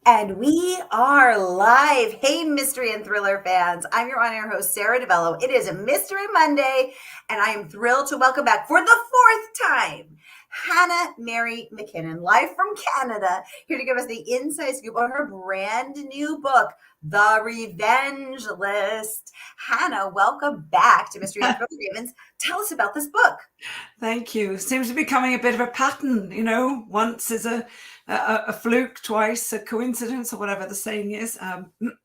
And we are live. Hey, mystery and thriller fans. I'm your on-air host, Sara DiVello. It is a Mystery Monday, and I am thrilled to welcome back for the fourth time Hannah Mary McKinnon, live from Canada, here to give us the inside scoop on her brand new book, The Revenge List. Hannah, welcome back to Mystery and Thriller Ravens. Tell us about this book. Thank you. Seems to be becoming a bit of a pattern, once is a fluke, twice a coincidence, or whatever the saying is.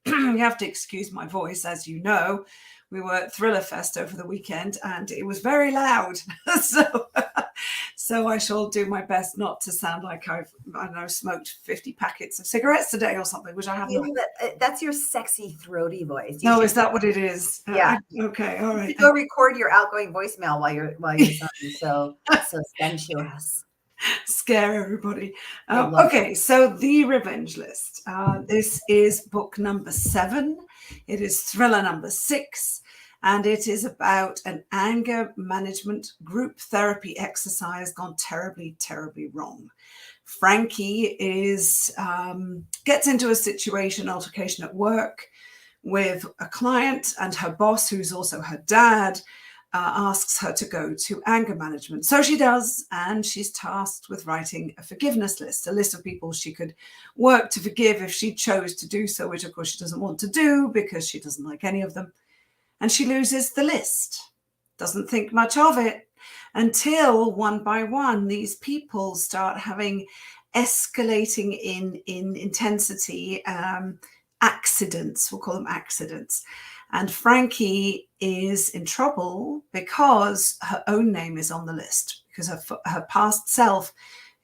You have to excuse my voice, as you know. We were at Thriller Fest over the weekend and it was very loud. So I shall do my best not to sound like I've, smoked 50 packets of cigarettes today or something, which I have not. That's your sexy, throaty voice. No, is that what it is? Yeah. Okay, all right. Go record your outgoing voicemail while you're so sensuous. Scare everybody. Okay, so The Revenge List. This is book number 7. It is thriller number 6, and it is about an anger management group therapy exercise gone terribly, terribly wrong. Frankie gets into a situation, altercation at work with a client, and her boss, who's also her dad, asks her to go to anger management. So she does, and she's tasked with writing a forgiveness list, a list of people she could work to forgive if she chose to do so, which of course she doesn't want to do because she doesn't like any of them. And she loses the list, doesn't think much of it, until one by one these people start having escalating in intensity accidents. We'll call them accidents. And Frankie is in trouble because her own name is on the list, because her past self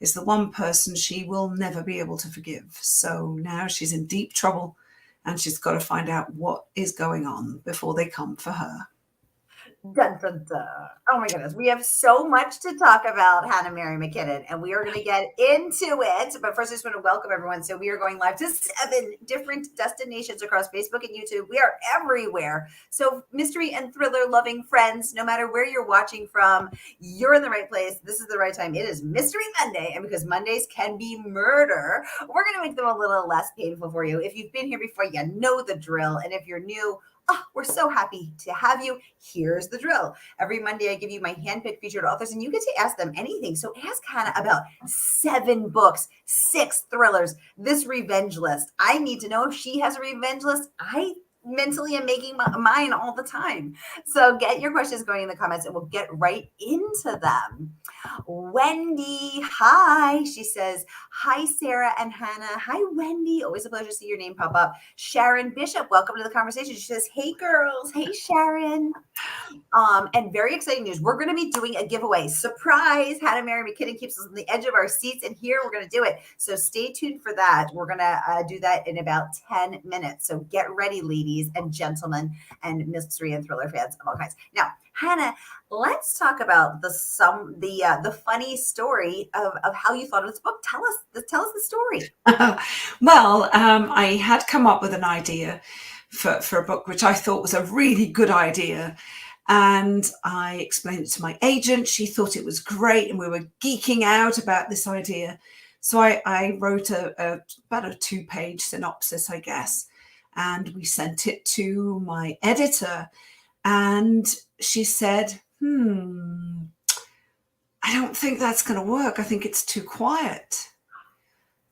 is the one person she will never be able to forgive. So now she's in deep trouble and she's got to find out what is going on before they come for her. Dun, dun, dun. Oh my goodness. We have so much to talk about Hannah Mary McKinnon, and we are going to get into it. But first, I just want to welcome everyone. So we are going live to 7 different destinations across Facebook and YouTube. We are everywhere. So mystery and thriller loving friends, no matter where you're watching from, you're in the right place. This is the right time. It is Mystery Monday. And because Mondays can be murder, we're going to make them a little less painful for you. If you've been here before, you know the drill. And if you're new, we're so happy to have you. Here's the drill. Every Monday, I give you my handpicked featured authors, and you get to ask them anything. So ask Hannah about 7 books, 6 thrillers, this revenge list. I need to know if she has a revenge list. I mentally am making mine all the time. So get your questions going in the comments, and we'll get right into them. Wendy, hi. She says, hi, Sara and Hannah. Hi, Wendy. Always a pleasure to see your name pop up. Sharon Bishop, welcome to the conversation. She says, hey, girls. Hey, Sharon. And very exciting news. We're going to be doing a giveaway. Surprise. Hannah Mary McKinnon keeps us on the edge of our seats, and here we're going to do it. So stay tuned for that. We're going to do that in about 10 minutes. So get ready, ladies and gentlemen and mystery and thriller fans of all kinds. Now, Hannah, let's talk about the funny story of how you thought of this book. Tell us the story. Well, I had come up with an idea for a book, which I thought was a really good idea. And I explained it to my agent. She thought it was great, and we were geeking out about this idea. So I wrote about a 2-page synopsis, I guess, and we sent it to my editor. And she said, I don't think that's going to work. I think it's too quiet.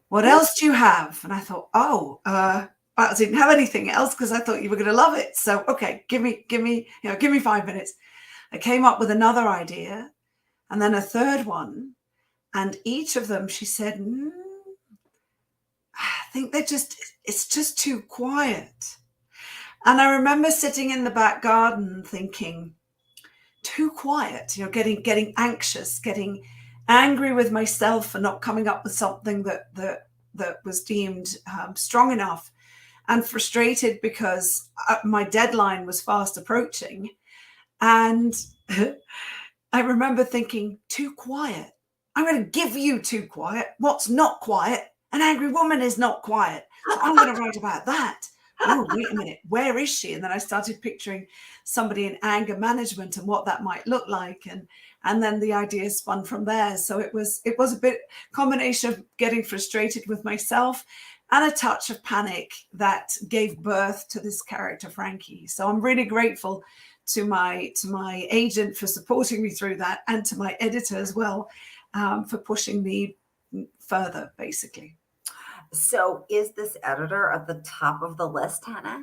What else do you have? And I thought, I didn't have anything else because I thought you were going to love it. So, okay, give me 5 minutes. I came up with another idea and then a third one. And each of them, she said, I think it's just too quiet. And I remember sitting in the back garden thinking, too quiet, getting anxious, getting angry with myself for not coming up with something that was deemed strong enough, and frustrated because my deadline was fast approaching. And I remember thinking, too quiet. I'm going to give you too quiet. What's not quiet? An angry woman is not quiet. So I'm going to write about that. Oh, wait a minute, where is she? And then I started picturing somebody in anger management and what that might look like. And then the idea spun from there. So it was a bit combination of getting frustrated with myself and a touch of panic that gave birth to this character, Frankie. So I'm really grateful to my agent for supporting me through that, and to my editor as well, for pushing me further, basically. So is this editor at the top of the list, Hannah?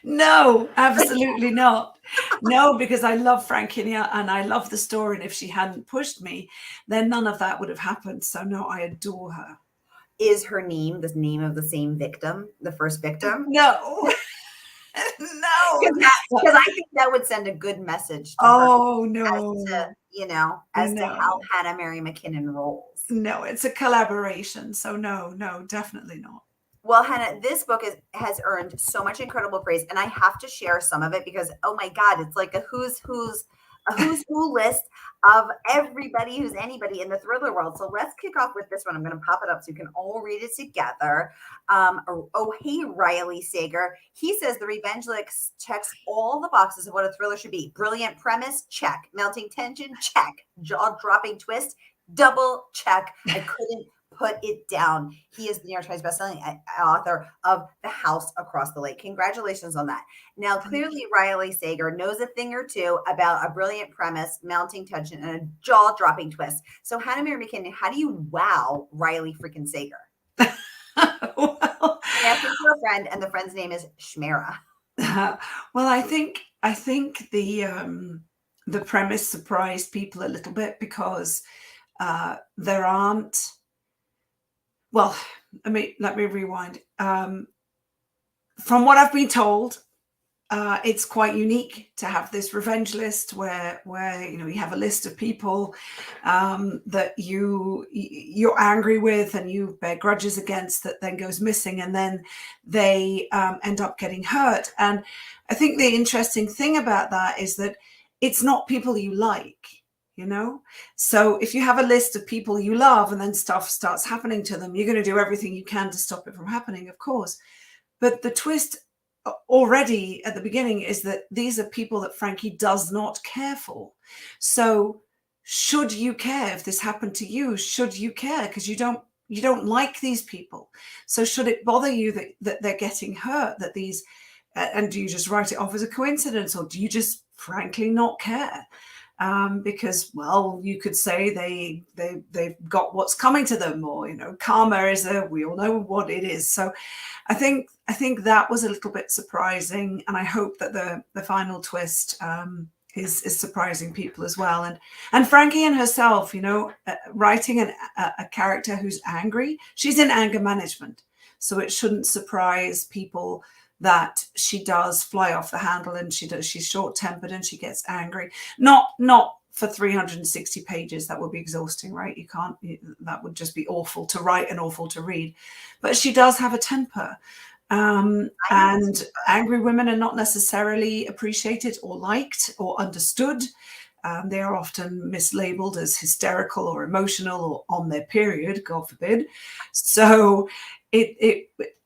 No, absolutely not. No, because I love Frankie and I love the story. And if she hadn't pushed me, then none of that would have happened. So no, I adore her. Is her name the name of the same victim, the first victim? No, no. Because I think that would send a good message to her Oh as to, no, as to how no, Hannah Mary McKinnon rolls. no. It's a collaboration. So no, definitely not. Well, Hannah, this book has earned so much incredible praise, and I have to share some of it because, oh my God, it's like a who's who list of everybody who's anybody in the thriller world. So let's kick off with this one. I'm going to pop it up so you can all read it together. Hey, Riley Sager. He says the Revenge List checks all the boxes of what a thriller should be. Brilliant premise, check. Melting tension, check. Jaw-dropping twist, double check. I couldn't put it down. He is the New York Times bestselling author of The House Across the Lake. Congratulations on that. Now, clearly, Riley Sager knows a thing or two about a brilliant premise, mounting tension, and a jaw-dropping twist. So, Hannah Mary McKinnon, how do you wow Riley freaking Sager? Well, Asking for a friend, and the friend's name is Shmera. well, I think the premise surprised people a little bit because there aren't. Well, let me rewind. From what I've been told, it's quite unique to have this revenge list where you have a list of people that you're angry with and you bear grudges against, that then goes missing, and then they end up getting hurt. And I think the interesting thing about that is that it's not people you like. So if you have a list of people you love and then stuff starts happening to them, you're going to do everything you can to stop it from happening, of course. But the twist already at the beginning is that these are people that Frankie does not care for. So should you care if this happened to you? Should you care? Because you don't like these people. So should it bother you that they're getting hurt, that these, and do you just write it off as a coincidence, or do you just frankly not care? Because, well, you could say they've got what's coming to them, or karma we all know what it is. So I think that was a little bit surprising, and I hope that the final twist is surprising people as well. And Frankie and herself, writing a character who's angry, she's in anger management, so it shouldn't surprise people that she does fly off the handle, and she's short-tempered and she gets angry. Not for 360 pages. That would be exhausting, right? That would just be awful to write and awful to read. But she does have a temper. And angry women are not necessarily appreciated or liked or understood. They are often mislabeled as hysterical or emotional or on their period, God forbid. So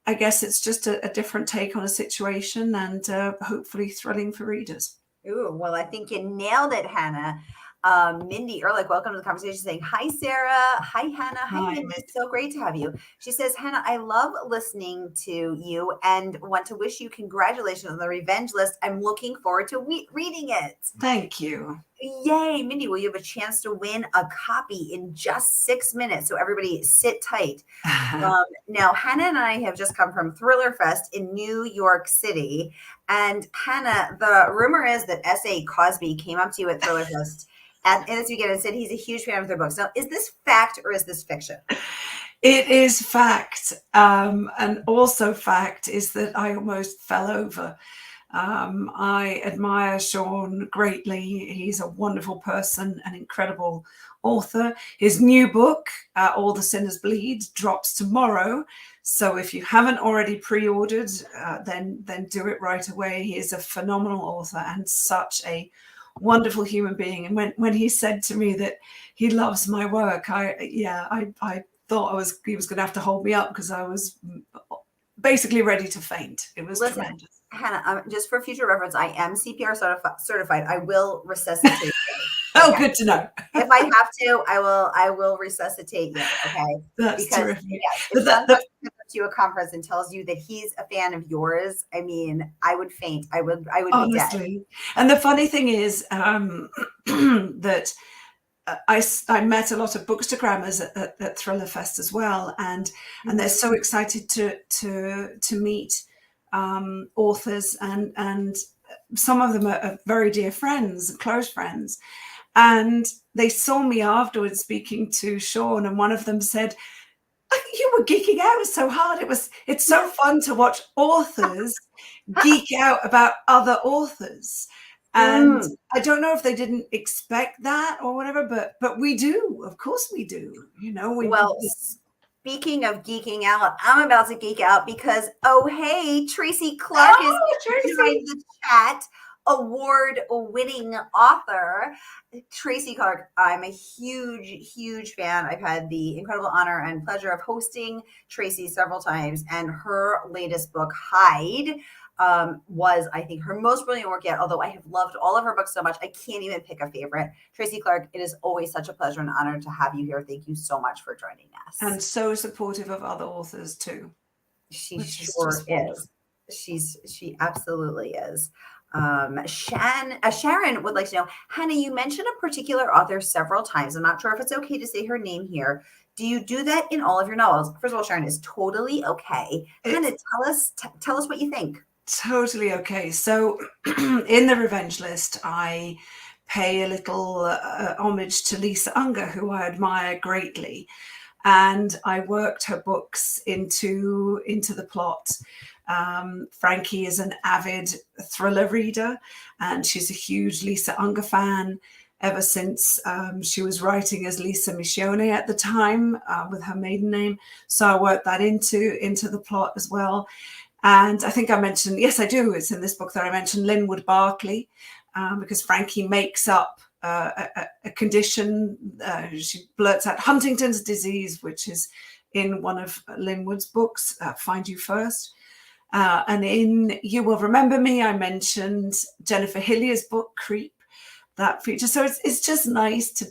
I guess it's just a different take on a situation, and hopefully thrilling for readers. Ooh, well, I think you nailed it, Hannah. Mindy Ehrlich, welcome to the conversation, saying, hi, Sarah. Hi, Hannah. Hi, Mindy. It's so great to have you. She says, Hannah, I love listening to you and want to wish you congratulations on the Revenge List. I'm looking forward to reading it. Thank you. Yay, Mindy, will you have a chance to win a copy in just 6 minutes? So everybody sit tight. Now, Hannah and I have just come from Thriller Fest in New York City. And Hannah, the rumor is that S.A. Cosby came up to you at Thriller Fest and this weekend and said he's a huge fan of their books. Now, is this fact or is this fiction? It is fact. And also fact is that I almost fell over. I admire Sean greatly. He's a wonderful person, an incredible author. His new book, All the Sinners Bleed, drops tomorrow. So if you haven't already pre-ordered, then do it right away. He is a phenomenal author and such a wonderful human being. And when he said to me that he loves my work, I thought he was going to have to hold me up, because I was basically ready to faint. It was tremendous. Hannah, just for future reference, I am CPR certified. I will resuscitate you. Oh, Okay. good to know. If I have to, I will resuscitate you. Okay. That's Because terrific. yes, if But Sean comes to a conference and tells you that he's a fan of yours, I mean, I would faint. I would be dead. honestly, and the funny thing is that I met a lot of bookstagrammers at Thriller Fest as well, and they're so excited to meet authors, and some of them are very dear friends, close friends, and they saw me afterwards speaking to Sean, and one of them said, "You were geeking out so hard. It's so fun to watch authors geek out about other authors." And Mm. I don't know if they didn't expect that or whatever, but we do. Of course we do. Well, speaking of geeking out, I'm about to geek out because, oh, hey, Tracy Clark is Oh, joined Tracy. the chat. Award-winning author Tracy Clark. I'm a huge fan. I've had the incredible honor and pleasure of hosting Tracy several times, and her latest book, Hide, was, I think, her most brilliant work yet. Although I have loved all of her books so much, I can't even pick a favorite. Tracy Clark, it is always such a pleasure and honor to have you here. Thank you so much for joining us. And so supportive of other authors too. She sure is. She absolutely is. Sharon would like to know, Hannah, you mentioned a particular author several times. I'm not sure if it's okay to say her name here. Do you do that in all of your novels? First of all, Sharon, is totally okay. Hannah, tell us what you think. Totally okay. So in the Revenge List, I pay a little homage to Lisa Unger, who I admire greatly, and I worked her books into the plot. Frankie is an avid thriller reader, and she's a huge Lisa Unger fan ever since she was writing as Lisa Michonne at the time with her maiden name. So I worked that into the plot as well. And I think I mentioned, yes, I do. It's in this book that I mentioned Linwood Barclay, because Frankie makes up a condition. She blurts out Huntington's disease, which is in one of Linwood's books, Find You First. And in You Will Remember Me, I mentioned Jennifer Hillier's book, Creep, that feature. So it's just nice to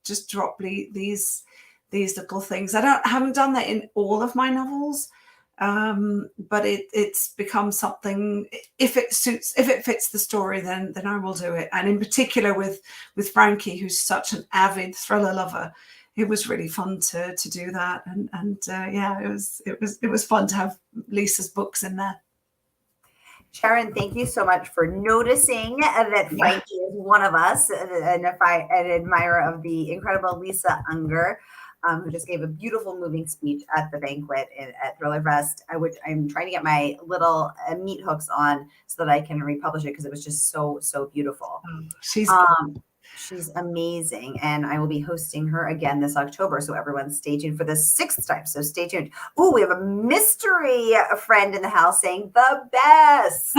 just drop these little things. I haven't done that in all of my novels. But it's become something. If it fits the story, then I will do it. And in particular with Frankie, who's such an avid thriller lover, it was really fun to do that. And yeah, it was fun to have Lisa's books in there. Sharon, thank you so much for noticing that Frankie is one of us, an admirer of the incredible Lisa Unger, who just gave a beautiful, moving speech at the banquet at Thriller Fest, which I'm trying to get my little meat hooks on so that I can republish it because it was just so beautiful. She's amazing, and I will be hosting her again this October. So everyone, stay tuned for the 6th time. So stay tuned. Oh, we have a mystery friend in the house saying the best.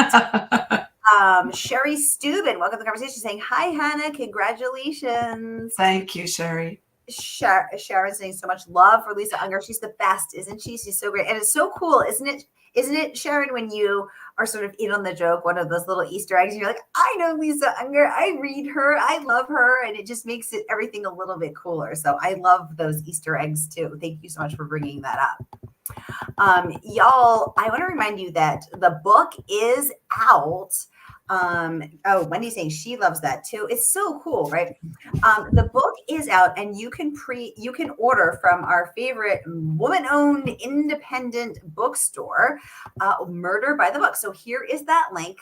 Sherry Steuben, welcome to the conversation, saying, "Hi, Hannah, congratulations." Thank you, Sherry. Sharon's saying so much love for Lisa Unger. She's the best, isn't she? She's so great. And it's so cool, isn't it? Isn't it, Sharon, when you are sort of in on the joke, one of those little Easter eggs, and you're like, I know Lisa Unger, I read her, I love her, and it just makes it everything a little bit cooler. So I love those Easter eggs too. Thank you so much for bringing that up. Y'all, I want to remind you that the book is out. Oh, Wendy's saying she loves that too. It's so cool, right? The book is out, and you can order from our favorite woman-owned independent bookstore, Murder by the Book. So here is that link.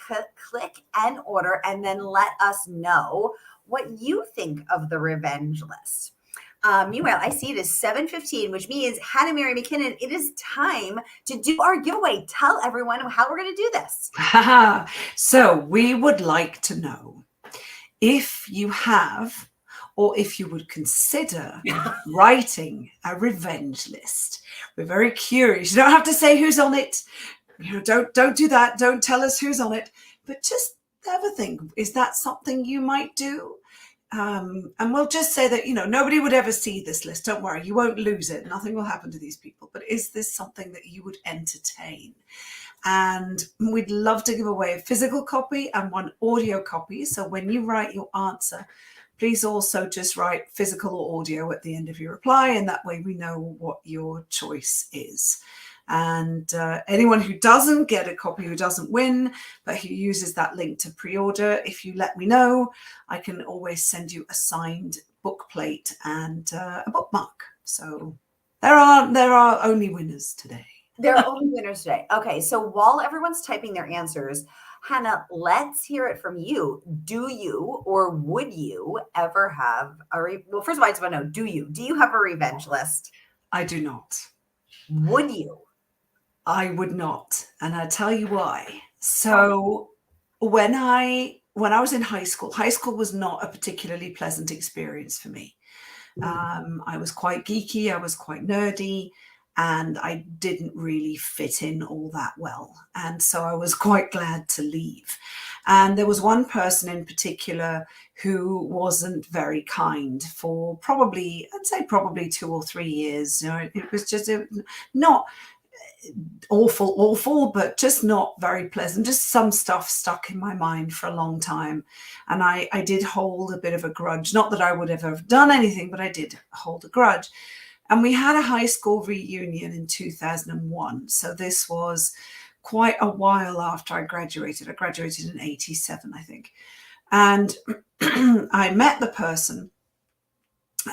Click and order, and then let us know what you think of the Revenge List. Meanwhile, I see it is 7:15, which means Hannah Mary McKinnon, it is time to do our giveaway. Tell everyone how we're going to do this. So we would like to know if you have, or if you would consider writing a revenge list. We're very curious. You don't have to say who's on it. Don't do that. Don't tell us who's on it. But just have a think. Is that something you might do? And we'll just say that, nobody would ever see this list. Don't worry, you won't lose it. Nothing will happen to these people. But is this something that you would entertain? And we'd love to give away a physical copy and one audio copy. So when you write your answer, please also just write physical or audio at the end of your reply, and that way we know what your choice is. And anyone who doesn't get a copy, who doesn't win, but who uses that link to pre-order, if you let me know, I can always send you a signed book plate and a bookmark. So there are only winners today. There are only winners today. Okay, so while everyone's typing their answers, Hannah, let's hear it from you. Do you or would you ever have well, first of all, I just want to know, do you have a revenge list? I do not. Would you? I would not, and I'll tell you why. So when I was in high school was not a particularly pleasant experience for me. I was quite geeky, I was quite nerdy, and I didn't really fit in all that well. And so I was quite glad to leave. And there was one person in particular who wasn't very kind for probably 2 or 3 years. It was just not awful, but just not very pleasant. Just some stuff stuck in my mind for a long time. And I did hold a bit of a grudge. Not that I would ever have done anything, but I did hold a grudge. And we had a high school reunion in 2001. So this was quite a while after I graduated. I graduated in 87, I think. And I met the person,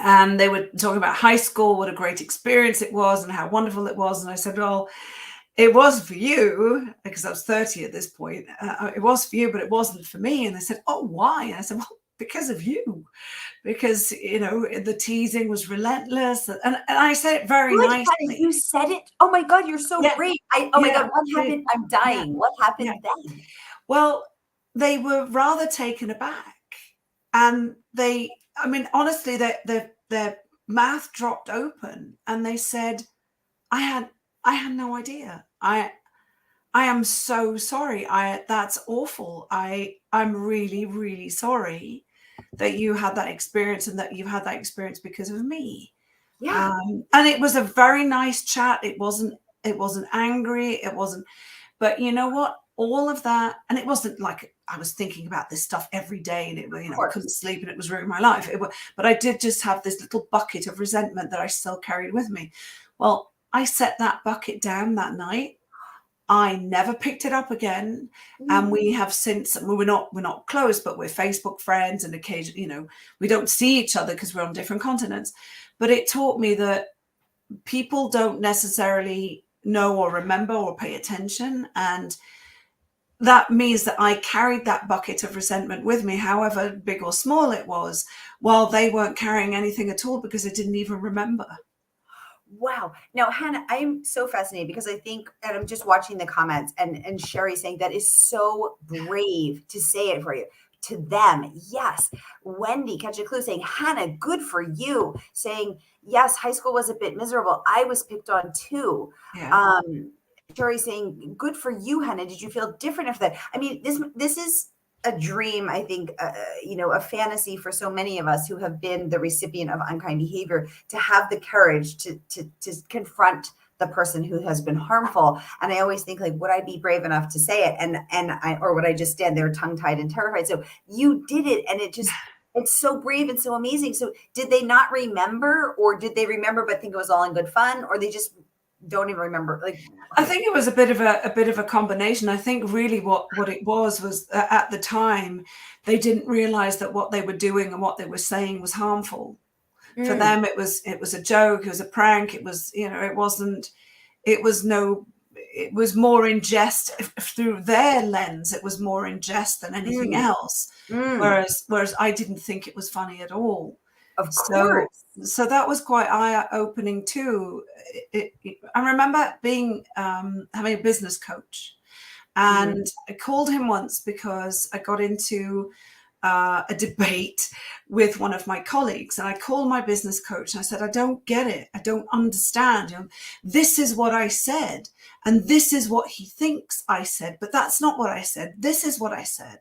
and they were talking about high school, what a great experience it was and how wonderful it was. And I said, well, it was for you, because I was 30 at this point. It was for you, but it wasn't for me. And they said, oh, why? And I said, well, because of you. Because, the teasing was relentless. And I said it very nicely. You said it. Oh my God, you're so brave. My God, what happened? I'm dying. What happened then? Well, they were rather taken aback. And honestly, their mouth dropped open, and they said, I had no idea. I am so sorry. That's awful. I'm really, really sorry that you had that experience, and that you had that experience because of me. Yeah. And it was a very nice chat. It wasn't angry. It wasn't, but you know what? All of that, and it wasn't like I was thinking about this stuff every day, and I couldn't sleep, and it was ruining my life. But I did just have this little bucket of resentment that I still carried with me. Well, I set that bucket down that night. I never picked it up again. And we have since, we're not close, but we're Facebook friends, and occasionally, we don't see each other because we're on different continents. But it taught me that people don't necessarily know or remember or pay attention. And that means that I carried that bucket of resentment with me, however big or small it was, while they weren't carrying anything at all because they didn't even remember. Wow. Now, Hannah, I'm so fascinated because I think, and I'm just watching the comments, and Sherry saying that is so brave to say it for you. To them, yes. Wendy, Catch a Clue, saying, Hannah, good for you. Saying, yes, high school was a bit miserable. I was picked on too. Yeah. Sherry saying, good for you, Hannah. Did you feel different after that? I mean, this is a dream, I think, a fantasy for so many of us who have been the recipient of unkind behavior, to have the courage to confront the person who has been harmful. And I always think, like, would I be brave enough to say it? Or would I just stand there tongue-tied and terrified? So you did it, and it's so brave and so amazing. So did they not remember, or did they remember but think it was all in good fun, or they just don't even remember? Like, I think it was a bit of a combination. I think really what it was at the time, they didn't realize that what they were doing and what they were saying was harmful. For them, it was a joke, it was a prank, it was, it was more in jest. Through their lens, it was more in jest than anything else. Whereas I didn't think it was funny at all. Of course. So that was quite eye-opening too. I remember being having a business coach, and I called him once because I got into a debate with one of my colleagues, and I called my business coach and I said, I don't get it. I don't understand. This is what I said, and this is what he thinks I said, but that's not what I said. This is what I said.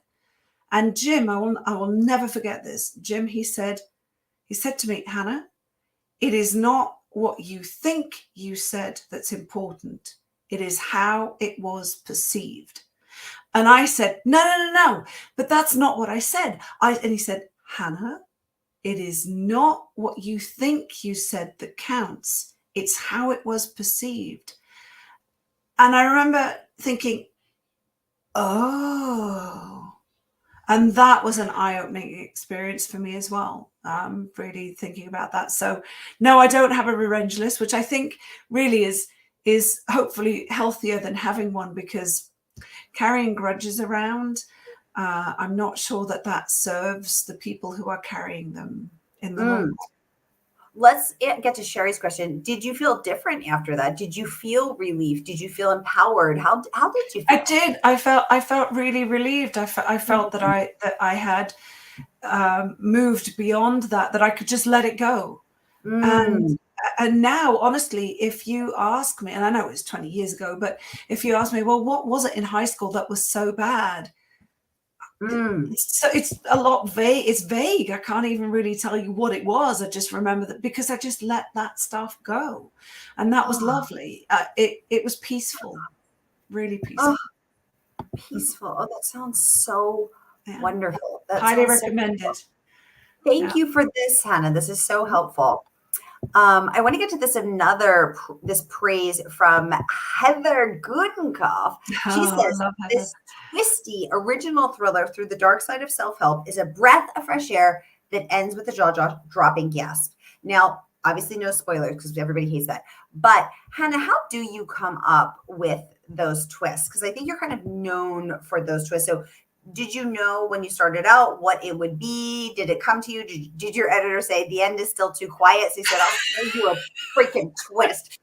And Jim, I will never forget this. Jim, he said to me, Hannah, it is not what you think you said that's important. It is how it was perceived. And I said, no, but that's not what I said. And he said, Hannah, it is not what you think you said that counts. It's how it was perceived. And I remember thinking, oh, and that was an eye-opening experience for me as well. Really thinking about that. So no, I don't have a revenge list, which I think really is hopefully healthier than having one, because carrying grudges around, I'm not sure that serves the people who are carrying them in the long run. Let's get to Sherry's question. Did you feel different after that? Did you feel relief? Did you feel empowered? How did you feel? I did. I felt really relieved. I felt that I had moved beyond that I could just let it go. And now, honestly, if you ask me, and I know it's 20 years ago, but if you ask me, well, what was it in high school that was so bad? So it's a lot vague. It's vague. I can't even really tell you what it was. I just remember that because I just let that stuff go, and that was lovely. It was peaceful, really peaceful. Peaceful. Oh, that sounds so wonderful. That Highly sounds recommended. Thank you for this, Hannah. This is so helpful. I want to get to this praise from Heather Gudenkauf. She says, this twisty original thriller through the dark side of self-help is a breath of fresh air that ends with a jaw-dropping gasp. Now, obviously no spoilers because everybody hates that. But Hannah, how do you come up with those twists? Because I think you're kind of known for those twists. So did you know when you started out what it would be? Did it come to you? Did your editor say the end is still too quiet? So you said, I'll give you a freaking twist.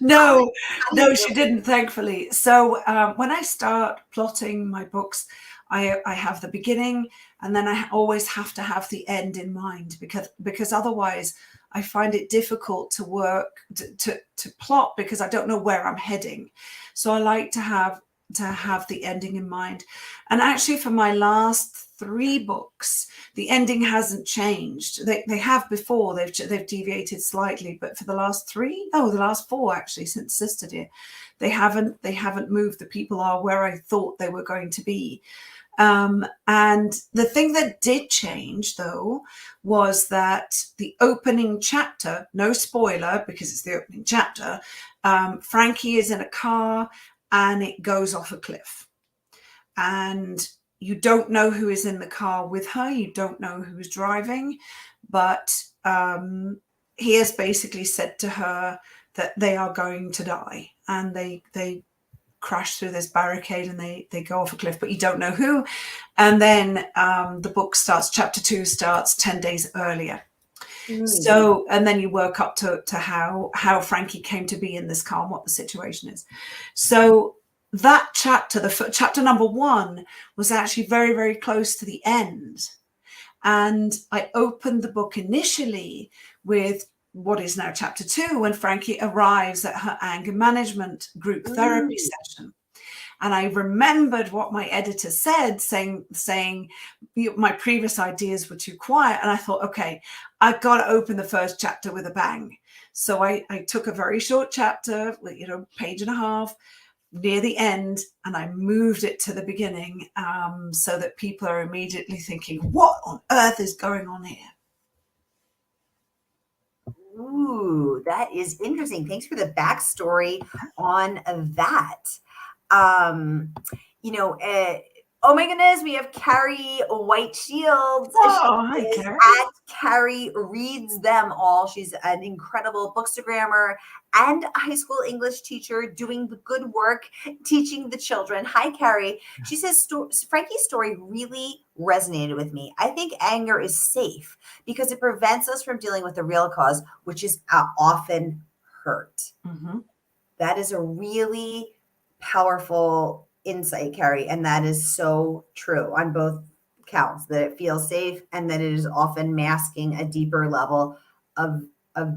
No, she didn't, thankfully. So when I start plotting my books, I have the beginning, and then I always have to have the end in mind, because otherwise I find it difficult to work to plot, because I don't know where I'm heading. So I like to have the ending in mind. And actually, for my last 3 books, the ending hasn't changed. They have before. They've deviated slightly, but for the last 4 actually, since Sister Dear, they haven't moved. The people are where I thought they were going to be. And the thing that did change, though, was that the opening chapter, no spoiler because it's the opening chapter, Frankie is in a car and it goes off a cliff. And you don't know who is in the car with her. You don't know who is driving. But he has basically said to her that they are going to die. And they crash through this barricade and they go off a cliff, but you don't know who. And then the book starts, chapter 2 starts 10 days earlier. So, and then you work up to how Frankie came to be in this car and what the situation is. So that chapter, chapter number 1, was actually very, very close to the end. And I opened the book initially with what is now chapter 2, when Frankie arrives at her anger management group therapy session. And I remembered what my editor said, saying my previous ideas were too quiet. And I thought, okay, I've got to open the first chapter with a bang. So I took a very short chapter, page and a half, near the end, and I moved it to the beginning, so that people are immediately thinking, what on earth is going on here? Ooh, that is interesting. Thanks for the backstory on that. Oh my goodness, we have Carrie White Shields. Oh, hi, Carrie. At Carrie Reads Them All. She's an incredible bookstagrammer and a high school English teacher doing the good work, teaching the children. Hi, Carrie. She says, Frankie's story really resonated with me. I think anger is safe because it prevents us from dealing with the real cause, which is often hurt. That is a really powerful insight, Carrie, and that is so true on both counts, that it feels safe and that it is often masking a deeper level of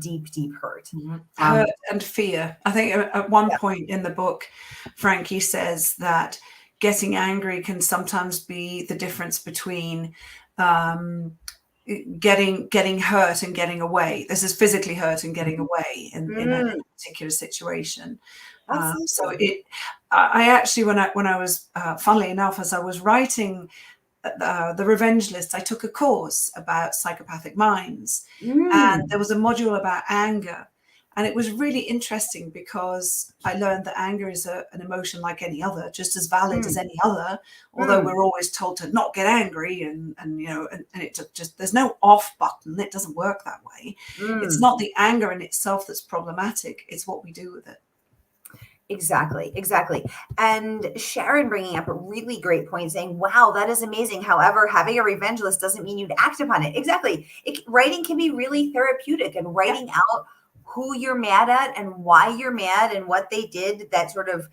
deep hurt. Hurt and fear. I think at one point in the book, Frankie says that getting angry can sometimes be the difference between getting hurt and getting away. This is physically hurt and getting away in a particular situation. So I actually, when I was, funnily enough, as I was writing the Revenge List, I took a course about psychopathic minds, and Mm, there was a module about anger. And it was really interesting because I learned that anger is an emotion like any other, just as valid as mm, any other, although mm, we're always told to not get angry and it just, there's no off button. It doesn't work that way. It's mm. not the anger in itself that's problematic. It's what we do with it. Exactly, exactly. And Sharon bringing up a really great point saying, wow, that is amazing. However, having a revenge list doesn't mean you'd act upon it. Exactly. Writing can be really therapeutic, and Yeah. writing out who you're mad at and why you're mad and what they did, that sort of,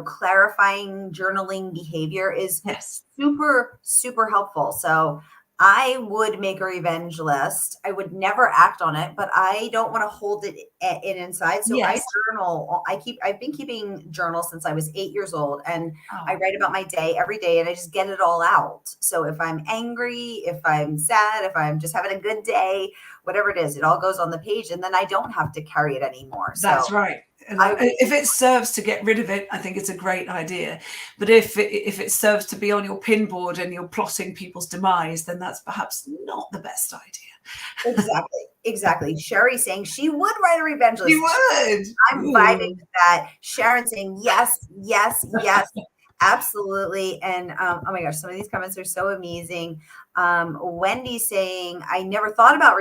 clarifying journaling behavior is Yes. super, super helpful. So I would make a revenge list. I would never act on it, but I don't want to hold it inside. So I Yes. journal. I've been keeping journals since I was 8 years old, and I Oh, write about my day every day, and I just get it all out. So if I'm angry, if I'm sad, if I'm just having a good day, whatever it is, it all goes on the page, and then I don't have to carry it anymore. So that's right. And I would, if it serves to get rid of it, I think it's a great idea. But if it serves to be on your pin board and you're plotting people's demise, then that's perhaps not the best idea. exactly, exactly. Sherry saying she would write a revenge You list. would. I'm vibing Ooh. with that. Sharon saying yes, yes, yes, absolutely. And oh my gosh, some of these comments are so amazing. Wendy saying, I never thought about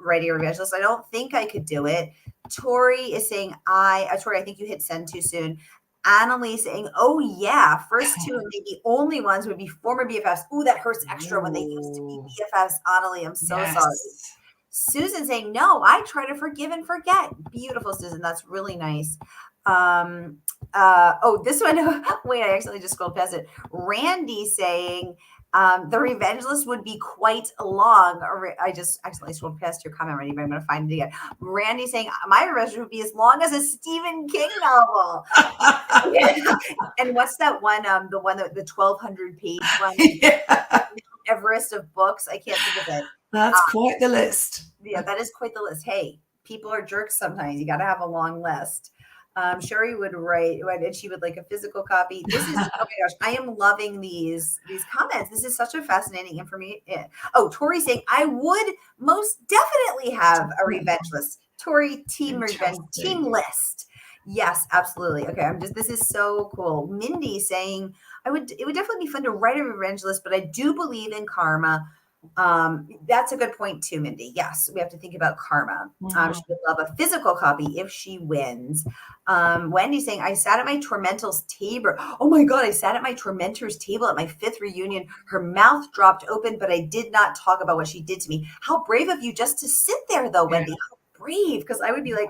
writing a revenge list. I don't think I could do it. Tori is saying, Tori, I think you hit send too soon. Annalise saying, oh yeah, first two and maybe only ones would be former BFFs. Ooh, that hurts extra when they used to be Ooh. BFFs. Annalie, I'm so sorry. Yes. Susan saying, no, I try to forgive and forget. Beautiful, Susan. That's really nice. This one, wait, I accidentally just scrolled past it. Randy saying, the revenge list would be quite long. I just accidentally scrolled past your comment, Randy, but I'm going to find it again. Randy saying, my revenge list would be as long as a Stephen King novel. Yeah. And what's that one? The one that the 1,200 page one, Yeah. Everest of books. I can't think of it. That's quite the list. Yeah, that is quite the list. Hey, people are jerks sometimes. You got to have a long list. Sherry would write, and she would like a physical copy. This is, oh my gosh, I am loving these comments. This is such a fascinating information. Oh, Tori saying, I would most definitely have a revenge list. Tori, team revenge, team Interesting. list. Yes, absolutely. Okay, this is so cool. Mindy saying, it would definitely be fun to write a revenge list, but I do believe in karma. That's a good point too, Mindy. Yes, we have to think about karma. She would love a physical copy if she wins. Wendy saying, I sat at my tormentor's table. Oh my God, I sat at my tormentor's table at my 5th reunion. Her mouth dropped open, but I did not talk about what she did to me. How brave of you just to sit there though, Yeah. Wendy. How brave. Because I would be like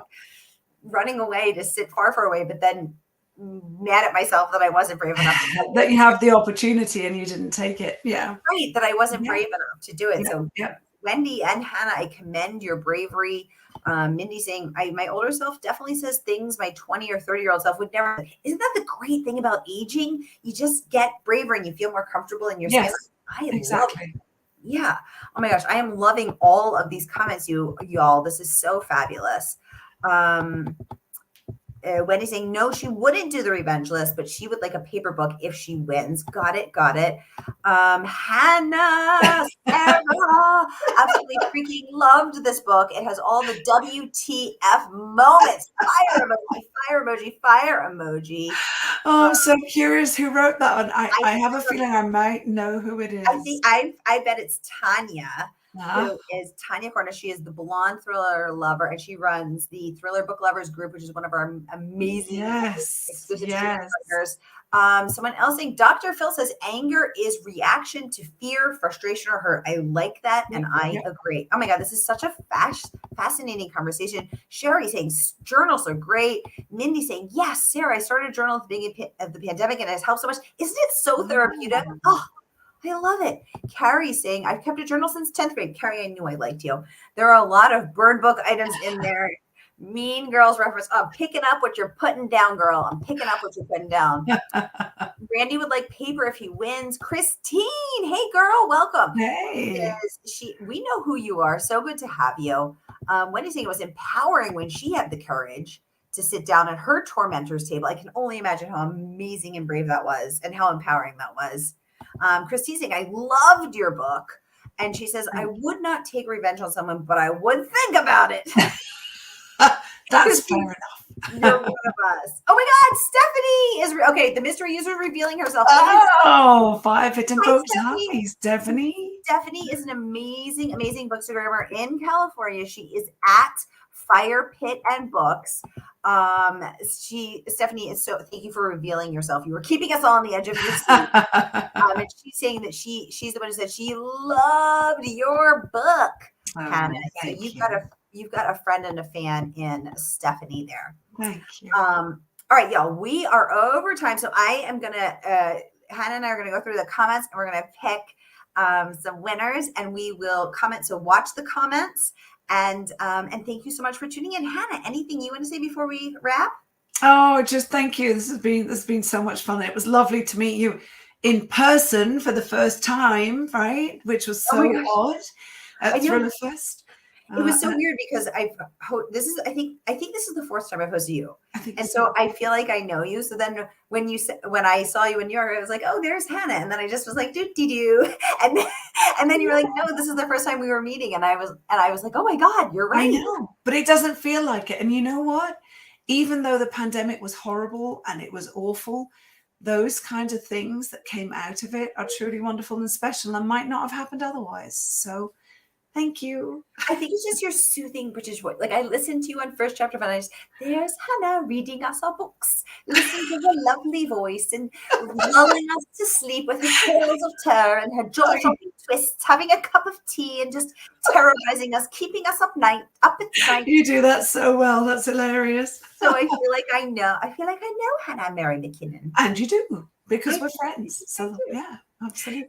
running away to sit far, far away, but then mad at myself that I wasn't brave enough That you have the opportunity and you didn't take it. Yeah. right, that I wasn't Yeah. brave enough to do it. Yeah. So Yeah. Wendy and Hannah, I commend your bravery. Mindy saying, my older self definitely says things my 20 or 30-year-old self would never. Isn't that the great thing about aging? You just get braver and you feel more comfortable in your skin. Yes. I love Exactly. it. Yeah. Oh my gosh, I am loving all of these comments, y'all. This is so fabulous. Wendy saying, no, she wouldn't do the revenge list, but she would like a paper book if she wins. Got it. Hannah, Sarah, absolutely freaking loved this book. It has all the WTF moments. Fire emoji, fire emoji, fire emoji. Oh, I'm so curious who wrote that one. I I have a feeling I might know who it is. I bet it's Tanya. Ah, Who is Tanya Cornish. She is the blonde thriller lover, and she runs the Thriller Book Lovers group, which is one of our amazing yes. exclusive streaming Yes. partners. Someone else saying, Dr. Phil says anger is reaction to fear, frustration, or hurt. I like that, and I Yeah. agree. Oh my God, this is such a fascinating conversation. Sherry saying journals are great. Mindy saying, yes, Sarah, I started a journal at the beginning of the pandemic, and it has helped so much. Isn't it so therapeutic? Oh, I love it. Carrie saying, I've kept a journal since 10th grade. Carrie, I knew I liked you. There are a lot of bird book items in there. Mean Girls reference. Oh, I'm picking up what you're putting down, girl. I'm picking up what you're putting down. Randy would like paper if he wins. Christine, hey girl, welcome. Hey. We know who you are. So good to have you. Wendy saying it was empowering when she had the courage to sit down at her tormentor's table. I can only imagine how amazing and brave that was and how empowering that was. Christine saying, I loved your book. And she says, I Thank would not take revenge on someone, but I would think about it. That's fair Christine, enough. you're one of us. Oh my God, Stephanie is okay. The mystery user revealing herself. Oh, five hidden Hi, books. Stephanie. Hi, Stephanie. Stephanie is an amazing, amazing bookstagrammer in California. She is at Fire Pit and Books. Stephanie is so. Thank you for revealing yourself. You were keeping us all on the edge of your seat. And she's saying that she's the one who said she loved your book, Hannah. So you've got a friend and a fan in Stephanie there. Thank you. All right, y'all. We are over time, so I am gonna. Hannah and I are gonna go through the comments, and we're gonna pick some winners, and we will comment. So watch the comments, and thank you so much for tuning in, Hannah. Anything you want to say before we wrap? Oh, just thank you. This has been so much fun. It was lovely to meet you in person for the first time, right? Which was so odd at Thriller Fest. It was so weird because I think this is the fourth time I've hosted you, and so I feel like I know you. So then when I saw you in New York, I was like, oh, there's Hannah, and then I just was like, do, and then you were like, no, this is the first time we were meeting, and I was like, oh my God, you're right. I know, but it doesn't feel like it. And you know what? Even though the pandemic was horrible and it was awful, those kinds of things that came out of it are truly wonderful and special and might not have happened otherwise. So thank you. I think it's just your soothing British voice. Like I listened to you on First Chapter, and I just, there's Hannah reading us our books, listening to her lovely voice and lulling us to sleep with her tales of terror and her jaw-dropping twists, having a cup of tea and just terrorizing us, keeping us up at night. You do that so well. That's hilarious. So I feel like I know Hannah Mary McKinnon. And you do, because we're friends. So yeah, absolutely.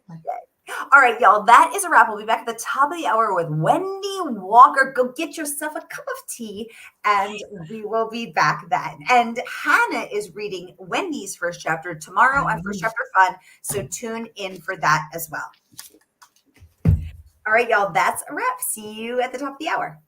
All right, y'all, that is a wrap. We'll be back at the top of the hour with Wendy Walker. Go get yourself a cup of tea, and we will be back then. And Hannah is reading Wendy's first chapter tomorrow on First Chapter Fun, so tune in for that as well. All right, y'all, that's a wrap. See you at the top of the hour.